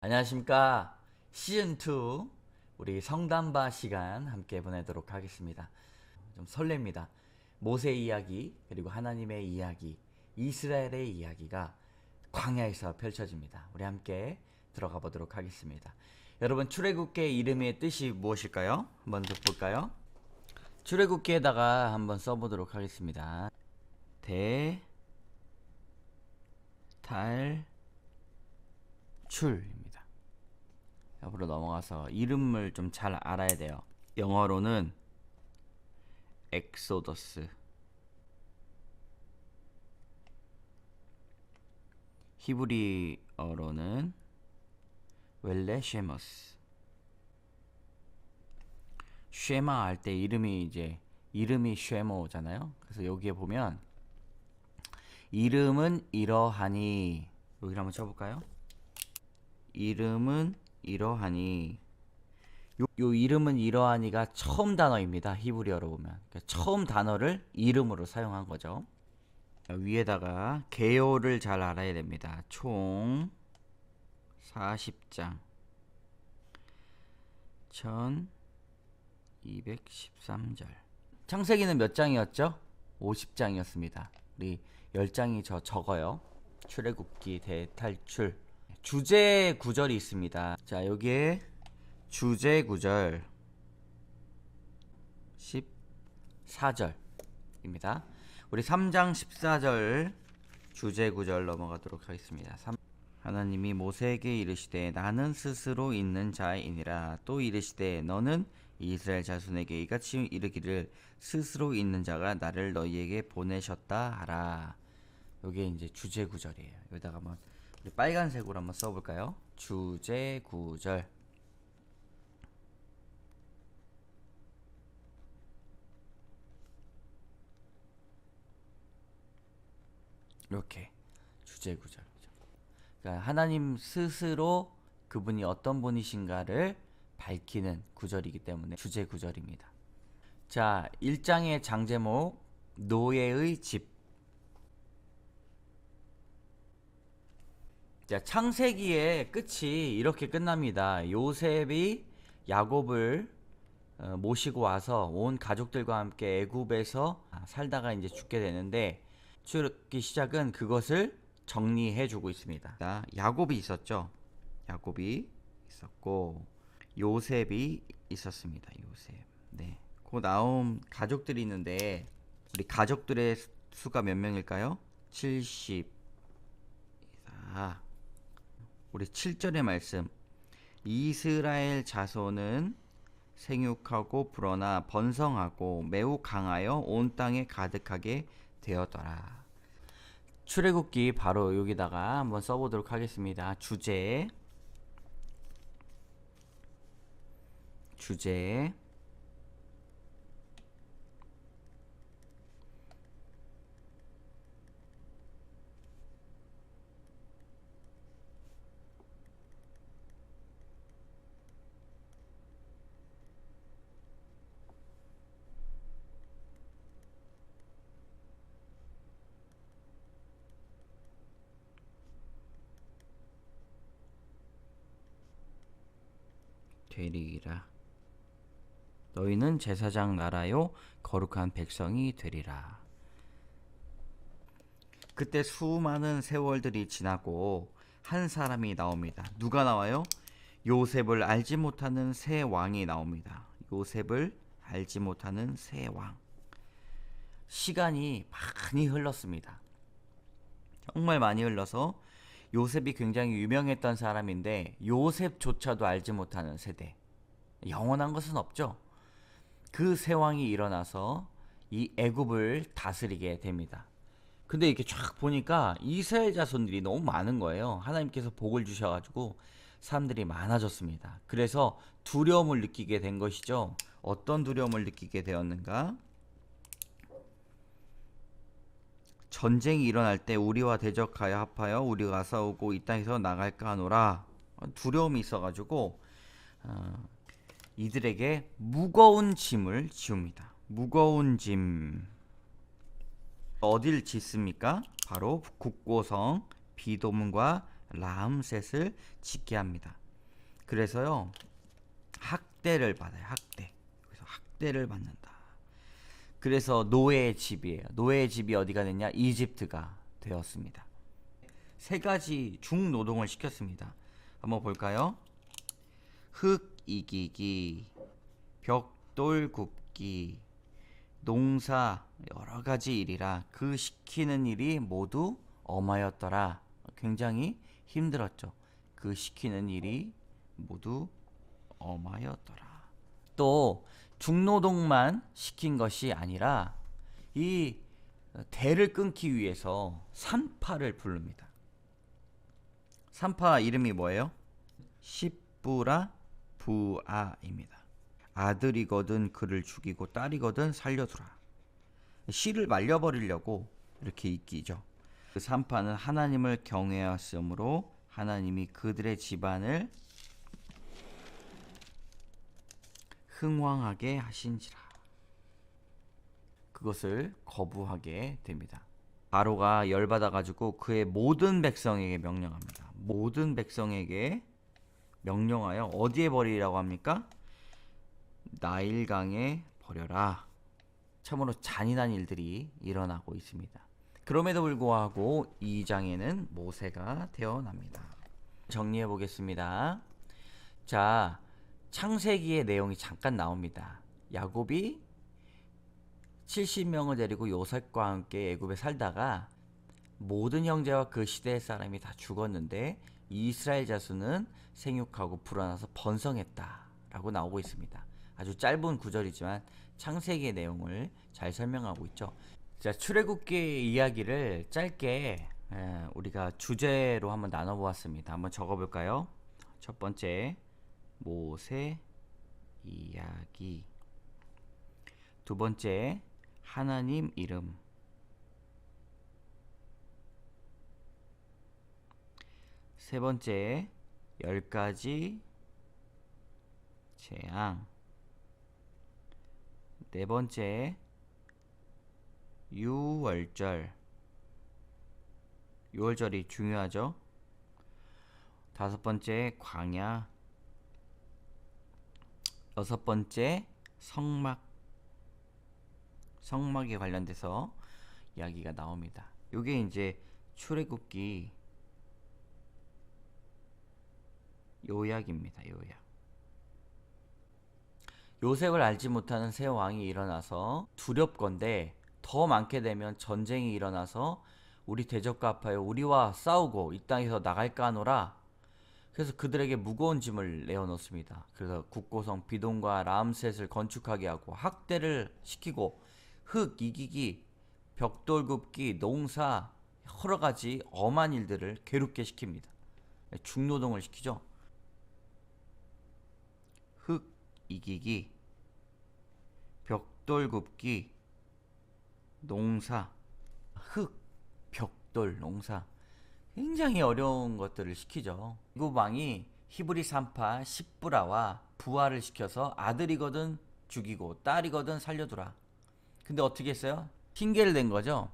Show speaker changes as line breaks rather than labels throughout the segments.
안녕하십니까. 시즌2 우리 성담바 시간 함께 보내도록 하겠습니다. 좀 설렙니다. 모세 이야기 그리고 하나님의 이야기, 이스라엘의 이야기가 광야에서 펼쳐집니다. 우리 함께 들어가 보도록 하겠습니다. 여러분, 출애굽기의 이름의 뜻이 무엇일까요? 한번 볼까요? 출애굽기에다가 한번 써보도록 하겠습니다. 대탈출입니다. 옆으로 넘어가서 이름을 좀 잘 알아야 돼요. 영어로는 엑소더스, 히브리어로는 웰레쉐머스. 쉐마 할 때 이름이 쉐모잖아요. 그래서 여기에 보면 이름은 이러하니, 여기 한번 쳐볼까요? 이름은 이러하니. 요 이름은 이러하니가 처음 단어입니다. 히브리어로 보면. 그러니까 처음 단어를 이름으로 사용한 거죠. 위에다가 개요를 잘 알아야 됩니다. 총 40장 1213절. 창세기는 몇 장이었죠? 50장이었습니다. 우리 10장이 적어요. 출애굽기, 대탈출. 주제 구절이 있습니다. 자, 여기에 주제 구절 14절입니다. 우리 3장 14절 주제 구절 넘어가도록 하겠습니다. 하나님이 모세에게 이르시되 나는 스스로 있는 자이니라. 또 이르시되 너는 이스라엘 자손에게 이같이 이르기를 스스로 있는 자가 나를 너희에게 보내셨다 하라. 요게 이제 주제 구절이에요. 여기다가 한번 우리 빨간색으로 한번 써볼까요? 주제 구절. 이렇게 주제 구절. 그러니까 하나님 스스로 그분이 어떤 분이신가를 밝히는 구절이기 때문에 주제 구절입니다. 자, 1장의 장제목 노예의 집. 자, 창세기의 끝이 이렇게 끝납니다. 요셉이 야곱을 모시고 와서 온 가족들과 함께 애굽에서 살다가 이제 죽게 되는데, 출애굽기 시작은 그것을 정리해 주고 있습니다. 야곱이 있었죠. 야곱이 있었고 요셉이 있었습니다. 요셉. 네. 그 나온 가족들이 있는데 우리 가족들의 수가 몇 명일까요? 74. 우리 7절의 말씀. 이스라엘 자손은 생육하고 불어나 번성하고 매우 강하여 온 땅에 가득하게 되었더라. 출애굽기 바로 여기다가 한번 써보도록 하겠습니다. 주제 되리라. 너희는 제사장 나라요 거룩한 백성이 되리라. 그때 수많은 세월들이 지나고 한 사람이 나옵니다. 누가 나와요? 요셉을 알지 못하는 새 왕이 나옵니다. 요셉을 알지 못하는 새 왕. 시간이 많이 흘렀습니다. 정말 많이 흘러서 요셉이 굉장히 유명했던 사람인데 요셉조차도 알지 못하는 세대. 영원한 것은 없죠. 그 새 왕이 일어나서 이 애굽을 다스리게 됩니다. 근데 이렇게 쫙 보니까 이스라엘 자손들이 너무 많은 거예요. 하나님께서 복을 주셔가지고 사람들이 많아졌습니다. 그래서 두려움을 느끼게 된 것이죠. 어떤 두려움을 느끼게 되었는가? 전쟁이 일어날 때 우리와 대적하여 합하여 우리가 싸우고 이 땅에서 나갈까 하노라. 두려움이 있어가지고 이들에게 무거운 짐을 지웁니다. 무거운 짐. 어딜 짓습니까? 바로 국고성 비도문과 라암셋을 짓게 합니다. 그래서요, 학대를 받아요. 학대. 그래서 학대를 받는다. 그래서 노예의 집이에요. 노예의 집이 어디가 됐냐? 이집트가 되었습니다. 세 가지 중노동을 시켰습니다. 한번 볼까요? 흙 이기기, 벽돌 굽기, 농사 여러 가지 일이라 그 시키는 일이 모두 엄하였더라. 굉장히 힘들었죠. 그 시키는 일이 모두 엄하였더라. 또 중노동만 시킨 것이 아니라 이 대를 끊기 위해서 산파를 부릅니다. 산파 이름이 뭐예요? 십부라 부아입니다. 아들이거든 그를 죽이고 딸이거든 살려두라. 씨를 말려버리려고 이렇게 이끼죠. 그 산파는 하나님을 경외하였으므로 하나님이 그들의 집안을 흥왕하게 하신지라. 그것을 거부하게 됩니다. 바로가 열받아 가지고 그의 모든 백성에게 명령합니다. 모든 백성에게 명령하여 어디에 버리라고 합니까? 나일강에 버려라. 참으로 잔인한 일들이 일어나고 있습니다. 그럼에도 불구하고 2장에는 모세가 태어납니다. 정리해 보겠습니다. 자, 창세기의 내용이 잠깐 나옵니다. 야곱이 70명을 데리고 요셉과 함께 애굽에 살다가 모든 형제와 그 시대의 사람이 다 죽었는데 이스라엘 자손은 생육하고 불어나서 번성했다라고 나오고 있습니다. 아주 짧은 구절이지만 창세기의 내용을 잘 설명하고 있죠. 자, 출애굽기의 이야기를 짧게 우리가 주제로 한번 나눠보았습니다. 한번 적어볼까요? 첫 번째, 모세 이야기. 두 번째, 하나님 이름. 세 번째, 10가지 재앙. 네 번째, 유월절. 유월절이 중요하죠. 다섯 번째, 광야. 여섯 번째, 성막. 성막에 관련돼서 이야기가 나옵니다. 요게 이제 출애굽기 요약입니다. 요약. 요셉을 알지 못하는 새 왕이 일어나서 두렵건대 더 많게 되면 전쟁이 일어나서 우리 대적과 합하여 우리와 싸우고 이 땅에서 나갈까 하노라. 그래서 그들에게 무거운 짐을 내어놓습니다. 그래서 국고성 비돔과 라암셋을 건축하게 하고 학대를 시키고 흙 이기기, 벽돌 굽기, 농사 여러 가지 엄한 일들을 괴롭게 시킵니다. 중노동을 시키죠. 흙 이기기, 벽돌 굽기, 농사, 흙, 벽돌, 농사 굉장히 어려운 것들을 시키죠. 애굽 왕이 히브리 산파 십부라와 부하를 시켜서 아들이거든 죽이고 딸이거든 살려두라. 근데 어떻게 했어요? 핑계를 댄 거죠.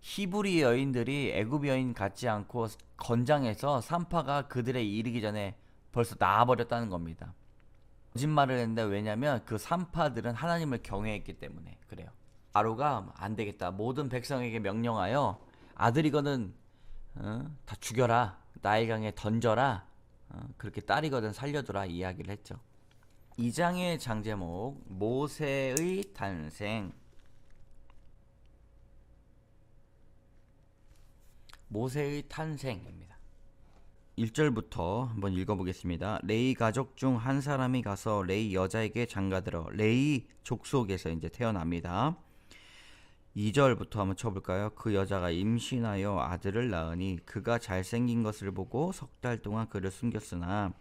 히브리 여인들이 애굽 여인 같지 않고 건장해서 산파가 그들에 이르기 전에 벌써 나아버렸다는 겁니다. 거짓말을 했는데 왜냐면 그 산파들은 하나님을 경외했기 때문에 그래요. 바로가 안 되겠다. 모든 백성에게 명령하여 아들이거든 다 죽여라. 나일강에 던져라. 그렇게 딸이거든 살려두라 이야기를 했죠. 2장의 장제목 모세의 탄생. 모세의 탄생입니다. 1절부터 한번 읽어보겠습니다. 레이 가족 중 한 사람이 가서 레이 여자에게 장가들어 레이 족속에서 이제 태어납니다. 2절부터 한번 쳐볼까요? 그 여자가 임신하여 아들을 낳으니 그가 잘생긴 것을 보고 석 달 동안 그를 숨겼으나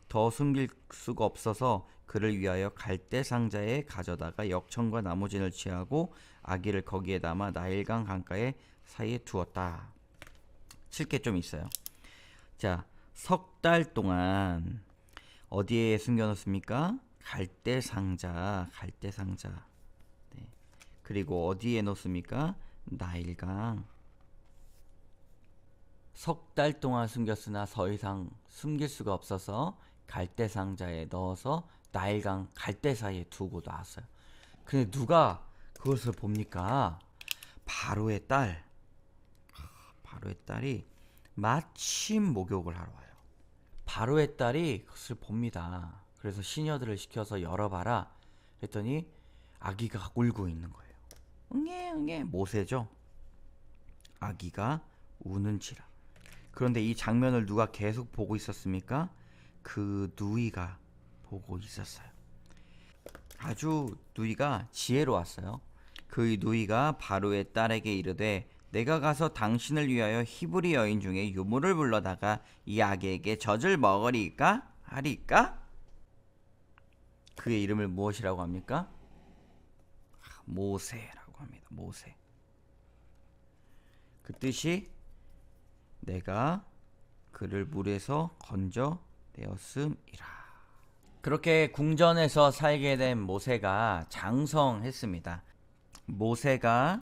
더 숨길 수가 없어서 그를 위하여 갈대 상자에 가져다가 역청과 나무진을 취하고 아기를 거기에 담아 나일강 강가에 사이에 두었다. 칠 게 좀 있어요. 자, 석 달 동안 어디에 숨겨놓습니까? 갈대 상자. 네. 그리고 어디에 놓습니까? 나일강. 석 달 동안 숨겼으나 더 이상 숨길 수가 없어서 갈대 상자에 넣어서 나일강 갈대 사이에 두고 나왔어요. 근데 누가 그것을 봅니까? 바로의 딸이 마침 목욕을 하러 와요. 바로의 딸이 그것을 봅니다. 그래서 시녀들을 시켜서 열어봐라 했더니 아기가 울고 있는 거예요. 응애 응애. 모세죠. 아기가 우는지라. 그런데 이 장면을 누가 계속 보고 있었습니까? 그 누이가 보고 있었어요. 아주 누이가 지혜로웠어요. 그 누이가 바로의 딸에게 이르되 내가 가서 당신을 위하여 히브리 여인 중에 유모를 불러다가 이 아기에게 젖을 먹으리까 하리까? 그의 이름을 무엇이라고 합니까? 모세라고 합니다. 모세. 그 뜻이 내가 그를 물에서 건져 내었음이라. 그렇게 궁전에서 살게 된 모세가 장성했습니다. 모세가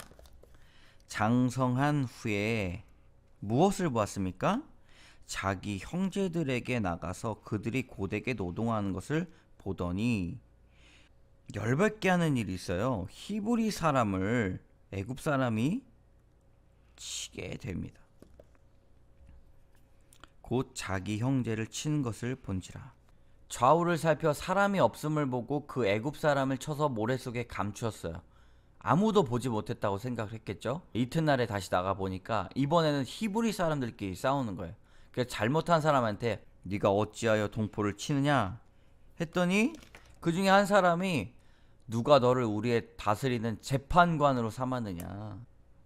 장성한 후에 무엇을 보았습니까? 자기 형제들에게 나가서 그들이 고되게 노동하는 것을 보더니 열받게 하는 일이 있어요. 히브리 사람을 애굽 사람이 치게 됩니다. 곧 자기 형제를 치는 것을 본지라. 좌우를 살펴 사람이 없음을 보고 그 애굽 사람을 쳐서 모래 속에 감추었어요. 아무도 보지 못했다고 생각을 했겠죠. 이튿날에 다시 나가 보니까 이번에는 히브리 사람들끼리 싸우는 거예요. 그래서 잘못한 사람한테 네가 어찌하여 동포를 치느냐 했더니 그 중에 한 사람이 누가 너를 우리의 다스리는 재판관으로 삼았느냐,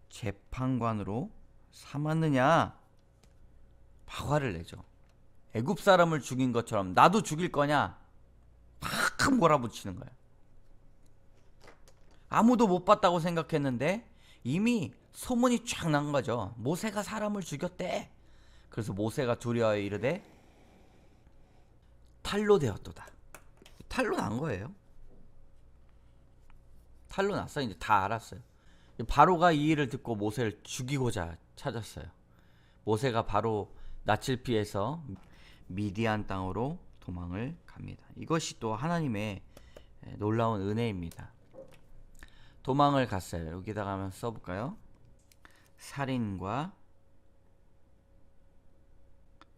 재판관으로 삼았느냐 화를 내죠. 애굽 사람을 죽인 것처럼 나도 죽일 거냐 팍 몰아붙이는 거예요. 아무도 못 봤다고 생각했는데 이미 소문이 쫙 난 거죠. 모세가 사람을 죽였대. 그래서 모세가 두려워하여 이르되 탈로 되었도다. 탈로 난 거예요. 탈로 났어. 이제 다 알았어요. 바로가 이 일을 듣고 모세를 죽이고자 찾았어요. 모세가 바로 낯을 피해서 미디안 땅으로 도망을 갑니다. 이것이 또 하나님의 놀라운 은혜입니다. 도망을 갔어요. 여기다가 한번 써볼까요? 살인과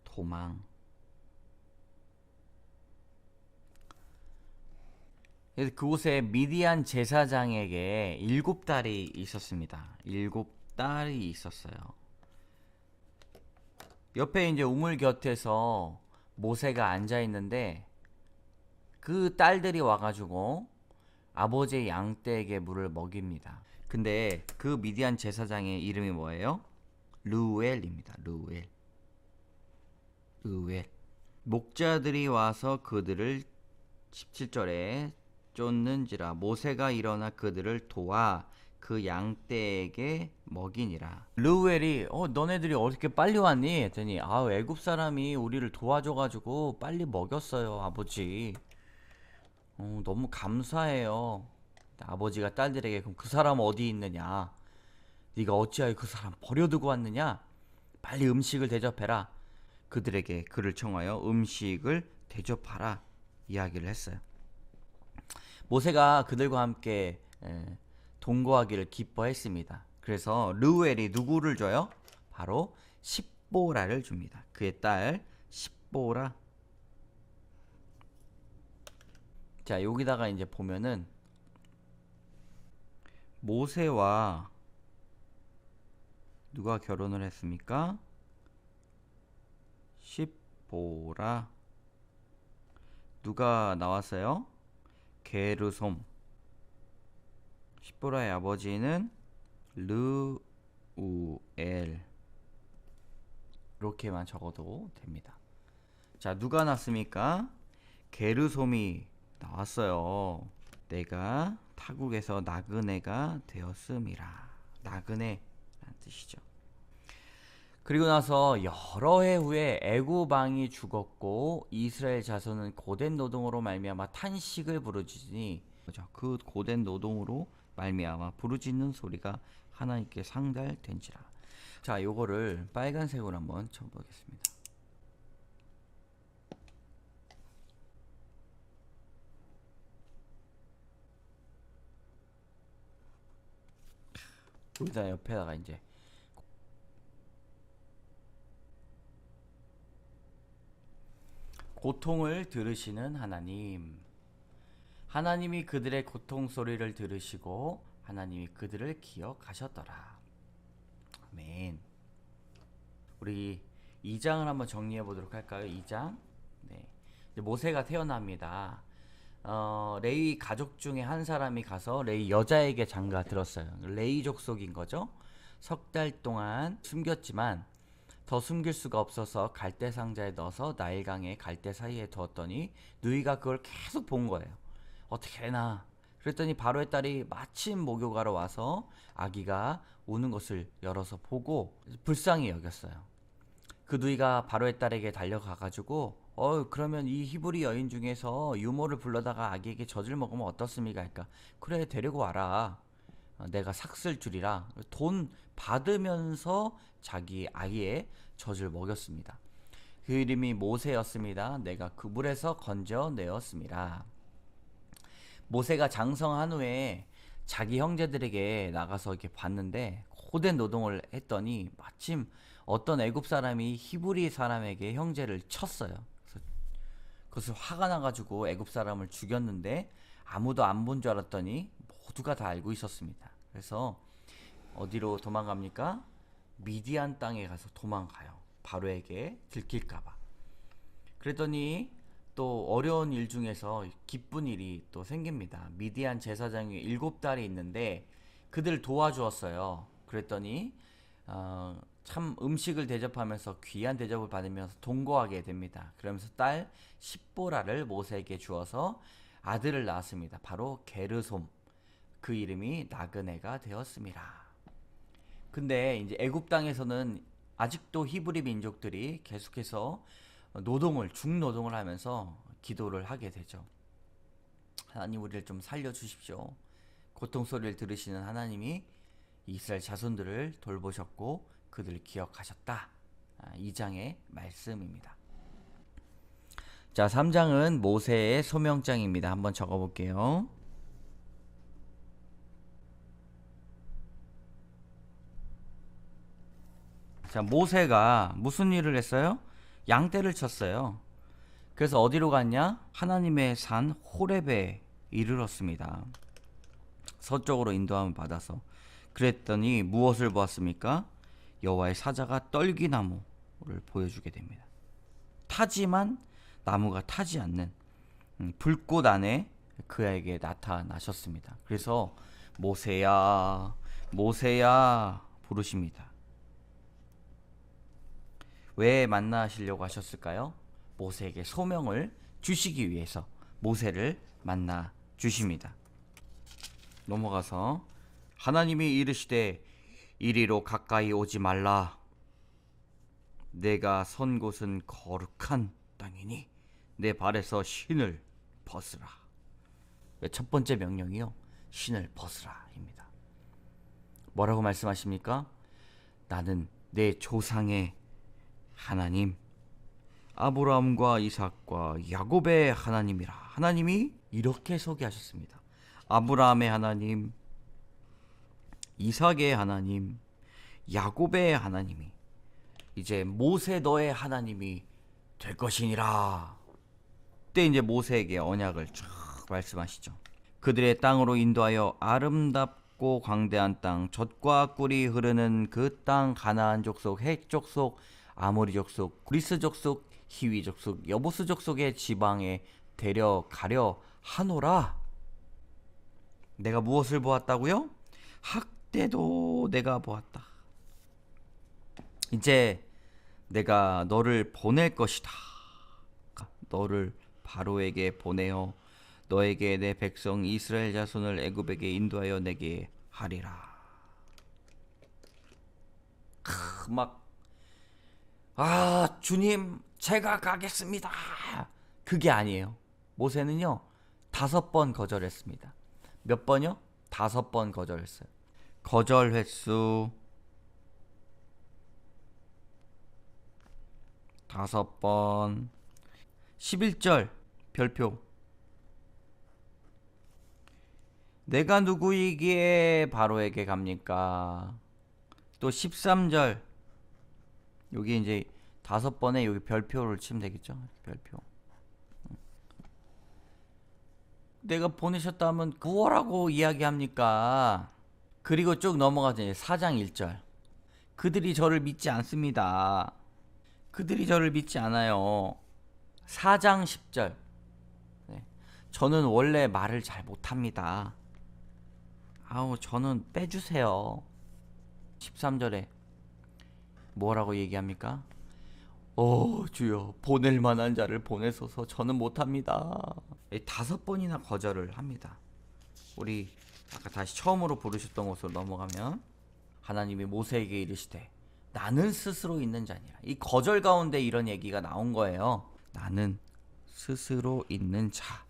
도망. 그곳에 미디안 제사장에게 7딸이 있었습니다. 7딸이 있었어요. 옆에 이제 우물 곁에서 모세가 앉아 있는데 그 딸들이 와가지고 아버지의 양떼에게 물을 먹입니다. 근데 그 미디안 제사장의 이름이 뭐예요? 르우엘입니다. 르우엘. 목자들이 와서 그들을 17절에 쫓는지라. 모세가 일어나 그들을 도와 그 양떼에게 먹이니라. 르우엘이 너네들이 어떻게 빨리 왔니? 했더니 애굽 사람이 우리를 도와줘가지고 빨리 먹였어요 아버지. 너무 감사해요. 아버지가 딸들에게 그럼 그 사람 어디 있느냐? 네가 어찌하여 그 사람 버려두고 왔느냐? 빨리 음식을 대접해라. 그들에게 그를 청하여 음식을 대접하라 이야기를 했어요. 모세가 그들과 함께 동거하기를 기뻐했습니다. 그래서 르우엘이 누구를 줘요? 바로 십보라를 줍니다. 그의 딸 십보라. 자, 여기다가 이제 보면은 모세와 누가 결혼을 했습니까? 십보라. 누가 나왔어요? 게르솜. 십보라의 아버지는 르우엘. 이렇게만 적어도 됩니다. 자, 누가 났습니까? 게르솜이 나왔어요. 내가 타국에서 나그네가 되었음이라. 나그네라는 뜻이죠. 그리고 나서 여러 해 후에 애굽 왕이 죽었고 이스라엘 자손은 고된 노동으로 말미암아 탄식을 부르짖으니 그 고된 노동으로 말미암아 부르짖는 소리가 하나님께 상달된지라. 자, 요거를 빨간색으로 한번 쳐보겠습니다. 여기다 옆에다가 이제 고통을 들으시는 하나님. 하나님이 그들의 고통 소리를 들으시고 하나님이 그들을 기억하셨더라. 아멘. 우리 2장을 한번 정리해 보도록 할까요? 2장. 네. 이제 모세가 태어납니다. 레위 가족 중에 한 사람이 가서 레위 여자에게 장가 들었어요. 레위 족속인 거죠. 석 달 동안 숨겼지만 더 숨길 수가 없어서 갈대 상자에 넣어서 나일강에 갈대 사이에 두었더니 누이가 그걸 계속 본 거예요. 어떻게 해나. 그랬더니 바로의 딸이 마침 목욕하러 와서 아기가 우는 것을 열어서 보고 불쌍히 여겼어요. 그 누이가 바로의 딸에게 달려가가지고 그러면 이 히브리 여인 중에서 유모를 불러다가 아기에게 젖을 먹으면 어떻습니까? 그러니까 그래 데리고 와라. 내가 삭쓸 줄이라 돈 받으면서 자기 아이의 젖을 먹였습니다. 그 이름이 모세였습니다. 내가 그 물에서 건져내었습니다. 모세가 장성한 후에 자기 형제들에게 나가서 이렇게 봤는데 고된 노동을 했더니 마침 어떤 애굽 사람이 히브리 사람에게 형제를 쳤어요. 그래서 그것을 화가 나가지고 애굽 사람을 죽였는데 아무도 안 본 줄 알았더니 모두가 다 알고 있었습니다. 그래서 어디로 도망갑니까? 미디안 땅에 가서 도망가요. 바로에게 들킬까봐. 그랬더니 또 어려운 일 중에서 기쁜 일이 또 생깁니다. 미디안 제사장이 7딸이 있는데 그들 도와주었어요. 그랬더니 참 음식을 대접하면서 귀한 대접을 받으면서 동거하게 됩니다. 그러면서 딸 십보라를 모세에게 주어서 아들을 낳았습니다. 바로 게르솜. 그 이름이 나그네가 되었습니다. 근데 이제 애굽 땅에서는 아직도 히브리 민족들이 계속해서 중노동을 하면서 기도를 하게 되죠. 하나님 우리를 좀 살려주십시오. 고통 소리를 들으시는 하나님이 이스라엘 자손들을 돌보셨고 그들을 기억하셨다. 2장의 말씀입니다. 자, 3장은 모세의 소명장입니다. 한번 적어볼게요. 자, 모세가 무슨 일을 했어요? 양떼를 쳤어요. 그래서 어디로 갔냐? 하나님의 산 호렙에 이르렀습니다. 서쪽으로 인도함을 받아서. 그랬더니 무엇을 보았습니까? 여호와의 사자가 떨기나무를 보여주게 됩니다. 타지만 나무가 타지 않는 불꽃 안에 그에게 나타나셨습니다. 그래서 모세야 모세야 부르십니다. 왜 만나시려고 하셨을까요? 모세에게 소명을 주시기 위해서 모세를 만나 주십니다. 넘어가서 하나님이 이르시되 이리로 가까이 오지 말라. 내가 선 곳은 거룩한 땅이니 내 발에서 신을 벗으라. 첫 번째 명령이요. 신을 벗으라 입니다. 뭐라고 말씀하십니까? 나는 내 조상의 하나님 아브라함과 이삭과 야곱의 하나님이라. 하나님이 이렇게 소개하셨습니다. 아브라함의 하나님, 이삭의 하나님, 야곱의 하나님이 이제 모세 너의 하나님이 될 것이니라. 그때 이제 모세에게 언약을 쫙 말씀하시죠. 그들의 땅으로 인도하여 아름답고 광대한 땅, 젖과 꿀이 흐르는 그 땅, 가나안 족속, 헷 족속, 아모리 족속, 그리스 족속, 히위 족속, 여부스 족속의 지방에 데려가려 하노라. 내가 무엇을 보았다고요? 학대도 내가 보았다. 이제 내가 너를 보낼 것이다. 너를 바로에게 보내어 너에게 내 백성 이스라엘 자손을 애굽에게 인도하여 내게 하리라. 주님 제가 가겠습니다. 그게 아니에요. 모세는요 5번 거절했습니다. 몇 번요? 5번 거절했어요. 거절 횟수 5번. 11절 별표. 내가 누구이기에 바로에게 갑니까? 또 13절. 여기 이제 5번에 여기 별표를 치면 되겠죠? 별표. 내가 보내셨다 하면 구워라고 이야기합니까? 그리고 쭉 넘어가죠. 4장 1절. 그들이 저를 믿지 않습니다. 그들이 저를 믿지 않아요. 4장 10절. 네. 저는 원래 말을 잘 못합니다. 아우, 저는 빼주세요. 13절에 뭐라고 얘기합니까? 주여, 보낼 만한 자를 보내소서. 저는 못합니다. 5번이나 거절을 합니다. 우리 아까 다시 처음으로 부르셨던 곳으로 넘어가면 하나님이 모세에게 이르시되 나는 스스로 있는 자니라. 이 거절 가운데 이런 얘기가 나온 거예요. 나는 스스로 있는 자.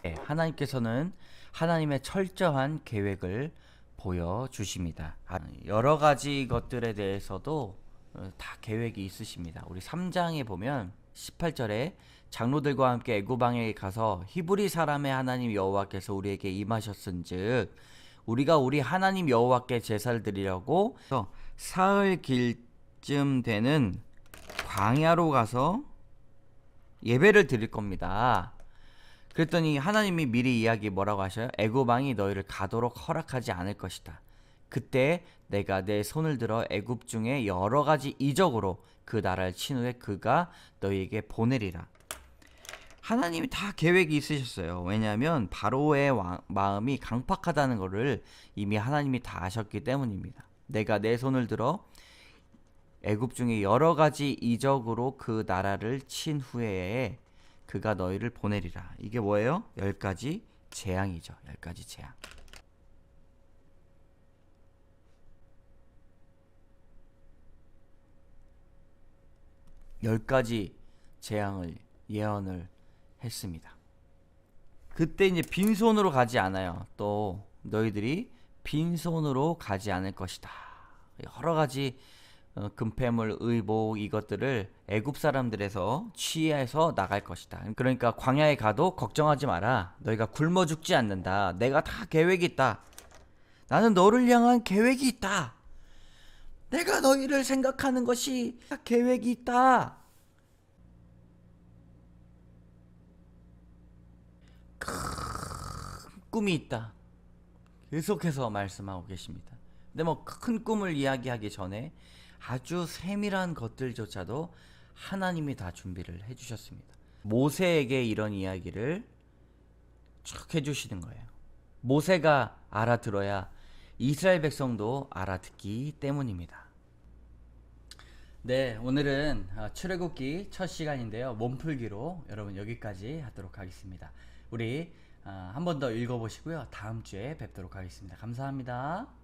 네, 하나님께서는 하나님의 철저한 계획을 보여주십니다. 여러 가지 것들에 대해서도 다 계획이 있으십니다. 우리 3장에 보면 18절에 장로들과 함께 애굽 왕에게 가서 히브리 사람의 하나님 여호와께서 우리에게 임하셨은즉 우리가 우리 하나님 여호와께 제사를 드리려고 사흘 길쯤 되는 광야로 가서 예배를 드릴 겁니다. 그랬더니 하나님이 미리 이야기 뭐라고 하셔요? 애굽 왕이 너희를 가도록 허락하지 않을 것이다. 그때 내가 내 손을 들어 애굽 중에 여러 가지 이적으로 그 나라를 친 후에 그가 너희에게 보내리라. 하나님이 다 계획이 있으셨어요. 왜냐하면 바로의 마음이 강팍하다는 것을 이미 하나님이 다 아셨기 때문입니다. 내가 내 손을 들어 애굽 중에 여러 가지 이적으로 그 나라를 친 후에 그가 너희를 보내리라. 이게 뭐예요? 10가지 재앙이죠. 10가지 재앙. 열 가지 재앙을 예언을 했습니다. 그때 이제 빈손으로 가지 않아요. 또 너희들이 빈손으로 가지 않을 것이다. 여러 가지 금패물, 의복 이것들을 애굽 사람들에서 취해서 나갈 것이다. 그러니까 광야에 가도 걱정하지 마라. 너희가 굶어 죽지 않는다. 내가 다 계획이 있다. 나는 너를 향한 계획이 있다. 내가 너희를 생각하는 것이 계획이 있다. 큰 꿈이 있다. 계속해서 말씀하고 계십니다. 근데 뭐 큰 꿈을 이야기하기 전에 아주 세밀한 것들조차도 하나님이 다 준비를 해주셨습니다. 모세에게 이런 이야기를 쭉 해주시는 거예요. 모세가 알아들어야 이스라엘 백성도 알아듣기 때문입니다. 네, 오늘은 출애굽기 첫 시간인데요. 몸풀기로 여러분 여기까지 하도록 하겠습니다. 우리 한 번 더 읽어보시고요. 다음 주에 뵙도록 하겠습니다. 감사합니다.